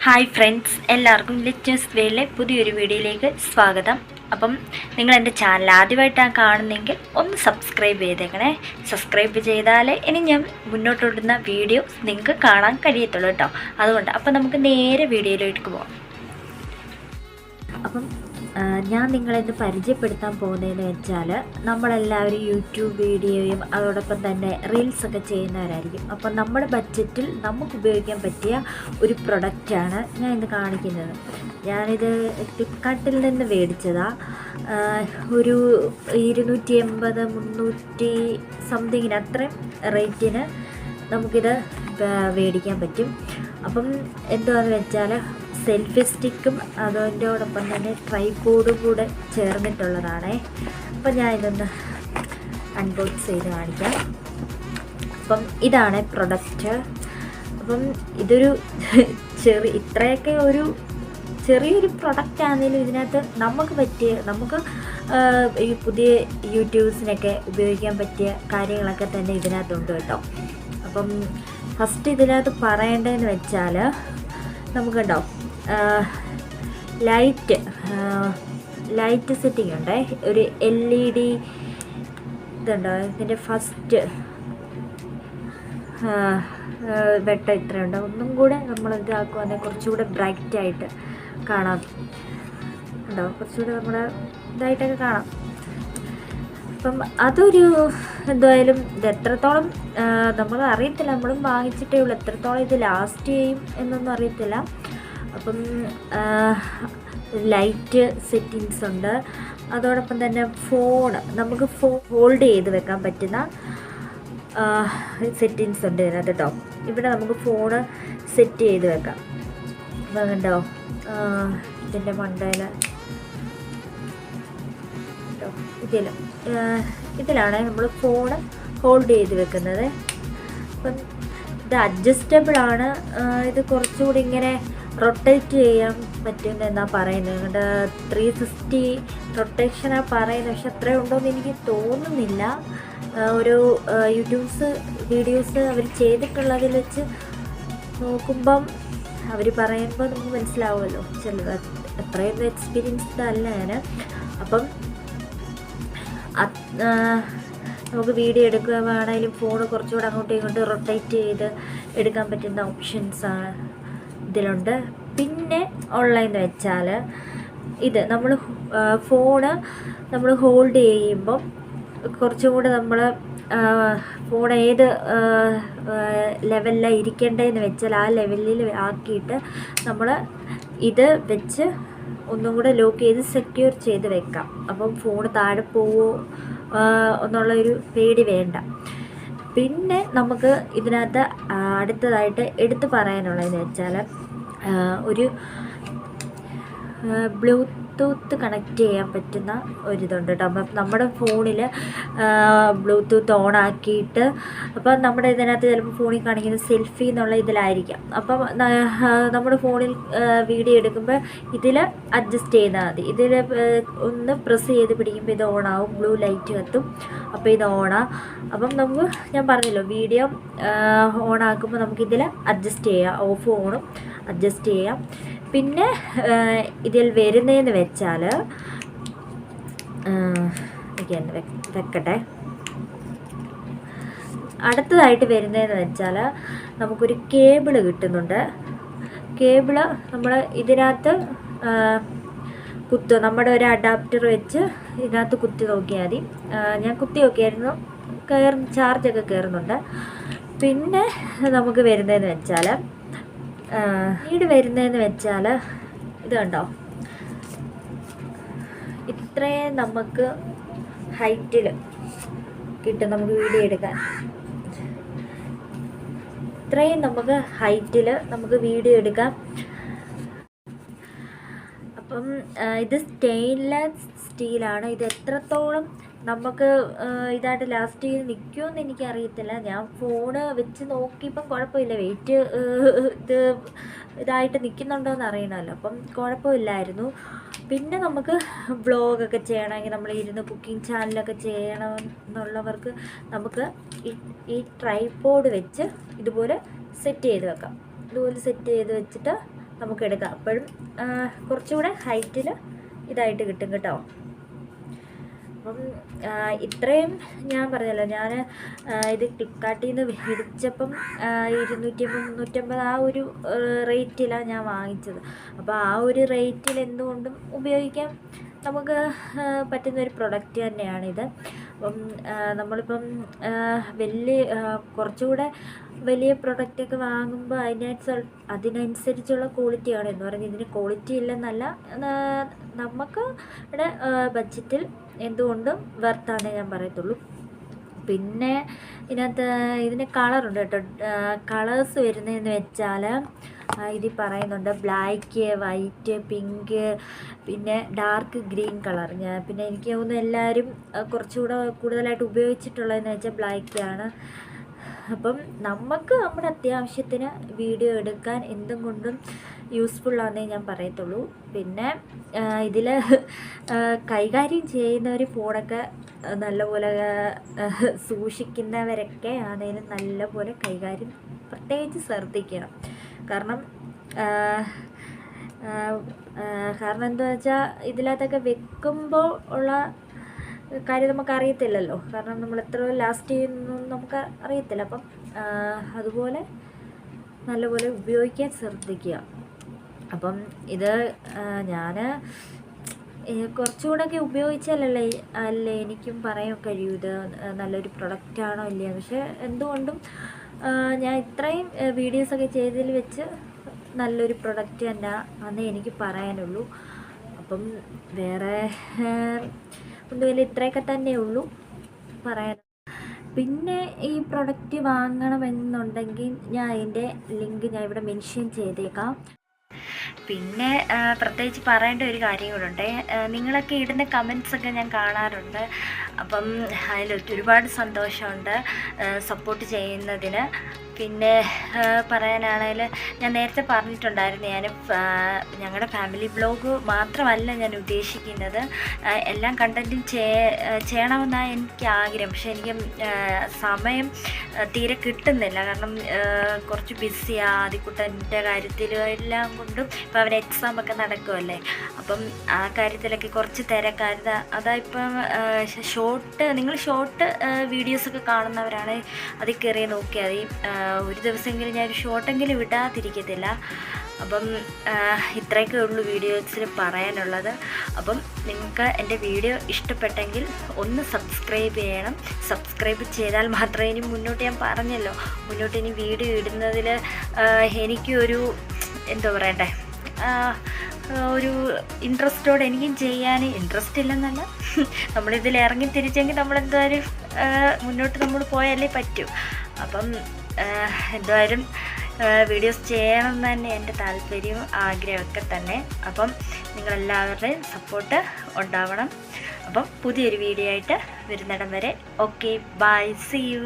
Hi friends, എല്ലാവർക്കും ലിറ്റ്നസ് വേയിലെ പുതിയൊരു വീഡിയോയിലേക്ക് സ്വാഗതം. അപ്പം നിങ്ങൾ എൻ്റെ ചാനൽ ആദ്യമായിട്ടാണ് കാണുന്നതെങ്കിൽ ഒന്ന് സബ്സ്ക്രൈബ് ചെയ്തേക്കണേ. സബ്സ്ക്രൈബ് ചെയ്താലേ ഇനി ഞാൻ മുന്നോട്ടിടുന്ന വീഡിയോസ് നിങ്ങൾക്ക് കാണാൻ കഴിയത്തുള്ളൂ കേട്ടോ. അതുകൊണ്ട് അപ്പം നമുക്ക് നേരെ വീഡിയോയിലേക്ക് പോകാം. അപ്പം ഞാൻ നിങ്ങളിന്ന് പരിചയപ്പെടുത്താൻ പോകുന്നതെന്ന് വെച്ചാൽ, നമ്മളെല്ലാവരും യൂട്യൂബ് വീഡിയോയും അതോടൊപ്പം തന്നെ റീൽസൊക്കെ ചെയ്യുന്നവരായിരിക്കും. അപ്പം നമ്മുടെ ബഡ്ജറ്റിൽ നമുക്ക് ഉപയോഗിക്കാൻ പറ്റിയ ഒരു പ്രൊഡക്റ്റാണ് ഞാൻ ഇന്ന് കാണിക്കുന്നത്. ഞാനിത് ഫ്ലിപ്കാർട്ടിൽ നിന്ന് മേടിച്ചതാണ്. ഒരു 280 300 സംതിങ്ങിന് അത്രയും റേറ്റിന് നമുക്കിത് മേടിക്കാൻ പറ്റും. അപ്പം എന്താണെന്ന് വെച്ചാൽ, സെൽഫി സ്റ്റിക്കും അതിൻ്റെയോടൊപ്പം തന്നെ ട്രൈപോഡും കൂടെ ചേർന്നിട്ടുള്ളതാണ്. അപ്പം ഞാൻ ഇതൊന്ന് അൺബോക്സ് ചെയ്ത് കാണിക്കാം. അപ്പം ഇതാണ് പ്രൊഡക്റ്റ്. അപ്പം ഇതൊരു ഇത്രയൊക്കെ ഒരു ചെറിയൊരു പ്രൊഡക്റ്റ് ആണെങ്കിലും ഇതിനകത്ത് നമുക്ക് ഈ പുതിയ യൂട്യൂബ്സിനൊക്കെ ഉപയോഗിക്കാൻ പറ്റിയ കാര്യങ്ങളൊക്കെ തന്നെ ഇതിനകത്തുണ്ട് കേട്ടോ. അപ്പം ഫസ്റ്റ് ഇതിനകത്ത് പറയേണ്ടതെന്ന് വെച്ചാൽ, നമുക്കുണ്ടോ ലൈറ്റ് സെറ്റിംഗ് ഉണ്ട്. ഒരു LED ഇതുണ്ടോ, ഇതിൻ്റെ ഫസ്റ്റ് വെട്ടം ഇത്രയുണ്ട്. ഒന്നും കൂടെ നമ്മൾ ഇതാക്കുവാണെങ്കിൽ കുറച്ചുകൂടെ ബ്രൈറ്റായിട്ട് കാണാം. ഉണ്ടോ, കുറച്ചുകൂടെ നമ്മുടെ ഇതായിട്ടൊക്കെ കാണാം. അപ്പം അതൊരു എന്തായാലും ഇത് എത്രത്തോളം നമ്മൾ അറിയത്തില്ല, നമ്മളും വാങ്ങിച്ചിട്ടേ ഉള്ളൂ. എത്രത്തോളം ഇത് ലാസ്റ്റ് ചെയ്യും എന്നൊന്നും അറിയത്തില്ല. അപ്പം ലൈറ്റ് സെറ്റിങ്സ് ഉണ്ട്. അതോടൊപ്പം തന്നെ നമുക്ക് ഹോൾഡ് ചെയ്ത് വെക്കാൻ പറ്റുന്ന സെറ്റിങ്സ് ഉണ്ട് ഇതിനകത്ത് കേട്ടോ. ഇവിടെ നമുക്ക് ഫോണ് സെറ്റ് ചെയ്ത് വെക്കാം. കണ്ടോ, ഇതിൻ്റെ മണ്ടയിൽ ഇതിലാണ് നമ്മൾ ഫോണ് ഹോൾഡ് ചെയ്ത് വെക്കുന്നത്. അപ്പം ഇത് അഡ്ജസ്റ്റബിൾ ആണ്. ഇത് കുറച്ചുകൂടി ഇങ്ങനെ റൊട്ടേറ്റ് ചെയ്യാൻ പറ്റുമെന്നാണ് പറയുന്നത്. 360 റൊട്ടേഷനാണ് പറയുന്നത്. പക്ഷെ അത്രയും ഉണ്ടോയെന്ന് എനിക്ക് തോന്നുന്നില്ല. ഒരു വീഡിയോസ് അവർ ചെയ്തിട്ടുള്ളതിൽ വെച്ച് നോക്കുമ്പം അവർ പറയുമ്പോൾ നമുക്ക് മനസ്സിലാവുമല്ലോ. ചിലത് അത്രയും എക്സ്പീരിയൻസ്ഡ് അല്ല ഞാൻ. അപ്പം നമുക്ക് വീഡിയോ എടുക്കുകയാണെങ്കിലും ഫോണ് കുറച്ചുകൂടെ അങ്ങോട്ടും ഇങ്ങോട്ടും റൊട്ടേറ്റ് ചെയ്ത് എടുക്കാൻ പറ്റുന്ന ഓപ്ഷൻസാണ് ഇതിലുണ്ട്. പിന്നെ ഓൺലൈൻ വെച്ചാൽ, ഇത് ഫോണ് നമ്മൾ ഹോൾഡ് ചെയ്യുമ്പം കുറച്ചും കൂടെ നമ്മൾ ഫോൺ ഏത് ലെവലിലാണ് ഇരിക്കേണ്ടതെന്ന് വെച്ചാൽ ആ ലെവലിൽ ആക്കിയിട്ട് നമ്മൾ ഇത് വെച്ച് ഒന്നും കൂടെ ലോക്ക് ചെയ്ത് സെക്യൂർ ചെയ്ത് വെക്കാം. അപ്പം ഫോൺ താഴെ പോവോ എന്നുള്ളൊരു പേടി വേണ്ട. പിന്നെ നമുക്ക് ഇതിനകത്ത് അടുത്തതായിട്ട് എടുത്തു പറയാനുള്ളതെന്ന് വെച്ചാൽ, ഒരു ബ്ലൂടൂത്ത് കണക്ട് ചെയ്യാൻ പറ്റുന്ന ഒരിതുണ്ട് കേട്ടോ. അപ്പം നമ്മുടെ ഫോണിൽ ബ്ലൂടൂത്ത് ഓൺ ആക്കിയിട്ട്, അപ്പം നമ്മുടെ ഇതിനകത്ത് ചിലപ്പോൾ ഫോണിൽ കാണിക്കുന്ന സെൽഫി എന്നുള്ള ഇതിലായിരിക്കാം. അപ്പം നമ്മുടെ ഫോണിൽ വീഡിയോ എടുക്കുമ്പോൾ ഇതിൽ അഡ്ജസ്റ്റ് ചെയ്താൽ മതി. ഇതിൽ ഒന്ന് പ്രസ് ചെയ്ത് പിടിക്കുമ്പോൾ ഇത് ഓണാവും, ബ്ലൂ ലൈറ്റ് കത്തും. അപ്പോൾ ഇത് ഓണാണ്. അപ്പം ഞാൻ പറഞ്ഞല്ലോ, വീഡിയോ ഓണാക്കുമ്പോൾ നമുക്കിതിൽ അഡ്ജസ്റ്റ് ചെയ്യാം, ഓഫ് ഓണും അഡ്ജസ്റ്റ് ചെയ്യാം. പിന്നെ ഇതിൽ വരുന്നതെന്ന് വെച്ചാൽ, വെക്കട്ടെ. അടുത്തതായിട്ട് വരുന്നതെന്ന് വെച്ചാൽ, നമുക്കൊരു കേബിള് കിട്ടുന്നുണ്ട്. കേബിള് നമ്മൾ ഇതിനകത്ത് നമ്മുടെ ഒരു അഡാപ്റ്റർ വെച്ച് ഇതിനകത്ത് കുത്തി നോക്കിയാൽ മതി. ഞാൻ കുത്തി നോക്കിയായിരുന്നു, ചാർജൊക്കെ കയറുന്നുണ്ട്. പിന്നെ നമുക്ക് വരുന്നതെന്ന് വെച്ചാൽ, വരുന്നതെന്ന് വെച്ചാൽ ഇത് കണ്ടോ, ഇത്രയും നമുക്ക് ഹൈറ്റിൽ കിട്ടും. നമുക്ക് വീഡിയോ എടുക്കാൻ ഇത്രയും നമുക്ക് ഹൈറ്റിൽ നമുക്ക് വീഡിയോ എടുക്കാം. അപ്പം ഇത് സ്റ്റെയിൻലെസ് സ്റ്റീലാണ്. ഇത് എത്രത്തോളം നമുക്ക് ഇതായിട്ട് ലാസ്റ്റ് ചെയ്ത് നിൽക്കുമെന്ന് എനിക്കറിയത്തില്ല. ഞാൻ ഫോണ് വെച്ച് നോക്കിയപ്പം കുഴപ്പമില്ല. വെയിറ്റ് ഇതായിട്ട് നിൽക്കുന്നുണ്ടോയെന്ന് അറിയണമല്ലോ. അപ്പം കുഴപ്പമില്ലായിരുന്നു. പിന്നെ നമുക്ക് വ്ളോഗൊക്കെ ചെയ്യണമെങ്കിൽ, നമ്മൾ ഇരുന്ന് കുക്കിംഗ് ചാനലൊക്കെ ചെയ്യണം എന്നുള്ളവർക്ക് നമുക്ക് ഈ ട്രൈപോഡ് വെച്ച് ഇതുപോലെ സെറ്റ് ചെയ്ത് വെക്കാം. ഇതുപോലെ സെറ്റ് ചെയ്ത് വെച്ചിട്ട് നമുക്ക് എടുക്കാം. അപ്പോഴും കുറച്ചുകൂടെ ഹൈറ്റിൽ ഇതായിട്ട് കിട്ടും കേട്ടോ. അപ്പം ഇത്രയും ഞാൻ പറഞ്ഞല്ലോ, ഞാൻ ഇത് ഫ്ലിപ്കാർട്ടിൽ നിന്ന് മേടിച്ചപ്പം 250-350 ആ ഒരു റേറ്റിലാണ് ഞാൻ വാങ്ങിച്ചത്. അപ്പോൾ ആ ഒരു റേറ്റിൽ എന്തുകൊണ്ടും ഉപയോഗിക്കാൻ നമുക്ക് പറ്റുന്നൊരു പ്രൊഡക്റ്റ് തന്നെയാണിത്. അപ്പം നമ്മളിപ്പം കുറച്ചുകൂടെ വലിയ പ്രൊഡക്റ്റൊക്കെ വാങ്ങുമ്പോൾ അതിനനുസരിച്ചുള്ള ക്വാളിറ്റിയാണ് എന്ന് പറഞ്ഞാൽ ഇതിന് ക്വാളിറ്റി ഇല്ലെന്നല്ല, നമുക്ക് ഇവിടെ ബഡ്ജറ്റിൽ എന്തുകൊണ്ടും വെർത്താണ് ഞാൻ പറയത്തുള്ളൂ. പിന്നെ ഇതിന് കളറുണ്ട് കേട്ടോ. കളേഴ്സ് വരുന്നതെന്ന് വെച്ചാൽ ഇതിൽ പറയുന്നുണ്ട് ബ്ലാക്ക്, വൈറ്റ്, പിങ്ക്, പിന്നെ ഡാർക്ക് ഗ്രീൻ കളർ. പിന്നെ എനിക്ക് തോന്നുന്നു എല്ലാവരും കുറച്ചുകൂടെ കൂടുതലായിട്ട് ഉപയോഗിച്ചിട്ടുള്ളതെന്ന് വെച്ചാൽ ബ്ലാക്കാണ്. അപ്പം നമുക്ക് നമ്മുടെ അത്യാവശ്യത്തിന് വീഡിയോ എടുക്കാൻ എന്തും കൊണ്ടും യൂസ്ഫുള്ളാണെന്നേ ഞാൻ പറയത്തുള്ളൂ. പിന്നെ ഇതിൽ കൈകാര്യം ചെയ്യുന്നവർ ഫോണൊക്കെ നല്ലപോലെ സൂക്ഷിക്കുന്നവരൊക്കെ ആണെങ്കിലും നല്ലപോലെ കൈകാര്യം പ്രത്യേകിച്ച് ശ്രദ്ധിക്കണം. കാരണം എന്താ വെച്ചാൽ ഇതിനകത്തൊക്കെ വെക്കുമ്പോൾ ഉള്ള കാര്യം നമുക്കറിയത്തില്ലല്ലോ. കാരണം നമ്മൾ എത്ര ലാസ്റ്റ് ചെയ്യുന്നു നമുക്ക് അറിയത്തില്ല. അപ്പം അതുപോലെ നല്ലപോലെ ഉപയോഗിക്കാൻ ശ്രദ്ധിക്കുക. അപ്പം ഇത് ഞാൻ കുറച്ചുകൂടെയൊക്കെ ഉപയോഗിച്ചാലല്ലേ എനിക്കും പറയാൻ കഴിയൂ ഇത് നല്ലൊരു പ്രൊഡക്റ്റാണോ ഇല്ലയോ. പക്ഷേ എന്തുകൊണ്ടും ഞാൻ ഇത്രയും വീഡിയോസൊക്കെ ചെയ്തതിൽ വെച്ച് നല്ലൊരു പ്രൊഡക്റ്റ് തന്നെ എന്നേ എനിക്ക് പറയാനുള്ളൂ. അപ്പം വേറെ ഒന്നുമില്ല, ഇത്രയൊക്കെ തന്നെ ഉള്ളൂ പറയാൻ. പിന്നെ ഈ പ്രൊഡക്റ്റ് വാങ്ങണമെന്നുണ്ടെങ്കിൽ ഞാൻ അതിൻ്റെ ലിങ്ക് ഞാൻ ഇവിടെ മെൻഷൻ ചെയ്തേക്കാം. പിന്നെ പ്രത്യേകിച്ച് പറയേണ്ട ഒരു കാര്യം കൂടെ, നിങ്ങളൊക്കെ ഇടുന്ന കമൻസൊക്കെ ഞാൻ കാണാറുണ്ട്. അപ്പം അതിൽ ഒരുപാട് സന്തോഷമുണ്ട് സപ്പോർട്ട് ചെയ്യുന്നതിന്. പിന്നെ പറയാനാണെങ്കിൽ ഞാൻ നേരത്തെ പറഞ്ഞിട്ടുണ്ടായിരുന്നു, ഞങ്ങളുടെ ഫാമിലി ബ്ലോഗ് മാത്രമല്ല ഞാൻ ഉദ്ദേശിക്കുന്നത്, എല്ലാം കണ്ടൻറ്റും ചെയ്യണമെന്നാണ് എനിക്ക് ആഗ്രഹം. പക്ഷെ എനിക്ക് സമയം തീരെ കിട്ടുന്നില്ല. കാരണം കുറച്ച് ബിസിയാണ് ആദ്യക്കുട്ടൻ്റെ കാര്യത്തിലും എല്ലാം കൊണ്ടും. ഇപ്പം അവന് എക്സാമൊക്കെ നടക്കുമല്ലേ, അപ്പം ആ കാര്യത്തിലൊക്കെ കുറച്ച് തിരക്കാരുത്. അതായിപ്പം നിങ്ങൾ ഷോർട്ട് വീഡിയോസൊക്കെ കാണുന്നവരാണ് അതിൽ കയറി നോക്കിയാൽ മതി. ഒരു ദിവസമെങ്കിലും ഞാനൊരു ഷോർട്ടെങ്കിലും വിടാതിരിക്കത്തില്ല. അപ്പം ഇത്രയൊക്കെ ഉള്ളൂ വീഡിയോസിൽ പറയാനുള്ളത്. അപ്പം നിങ്ങൾക്ക് എൻ്റെ വീഡിയോ ഇഷ്ടപ്പെട്ടെങ്കിൽ ഒന്ന് സബ്സ്ക്രൈബ് ചെയ്യണം. സബ്സ്ക്രൈബ് ചെയ്താൽ മാത്രമേ ഇനി മുന്നോട്ട്, ഞാൻ പറഞ്ഞല്ലോ, മുന്നോട്ട് ഇനി വീഡിയോ ഇടുന്നതിൽ എനിക്കൊരു എന്താ പറയണ്ടേ, ഒരു ഇൻട്രസ്റ്റോടെ എനിക്കും ചെയ്യാൻ ഇൻട്രസ്റ്റ് ഇല്ലെന്നല്ല, നമ്മളിതിൽ ഇറങ്ങി തിരിച്ചെങ്കിൽ നമ്മളെന്തായാലും മുന്നോട്ട് നമ്മൾ പോയാലേ പറ്റൂ. അപ്പം എന്തായാലും വീഡിയോസ് ചെയ്യണം എന്ന് തന്നെ എൻ്റെ താല്പര്യവും ആഗ്രഹമൊക്കെ തന്നെ. അപ്പം നിങ്ങളെല്ലാവരുടെയും സപ്പോർട്ട് ഉണ്ടാവണം. അപ്പം പുതിയൊരു വീഡിയോ ആയിട്ട് വരുന്നിടം വരെ ഓക്കെ, ബൈ, സീ യു.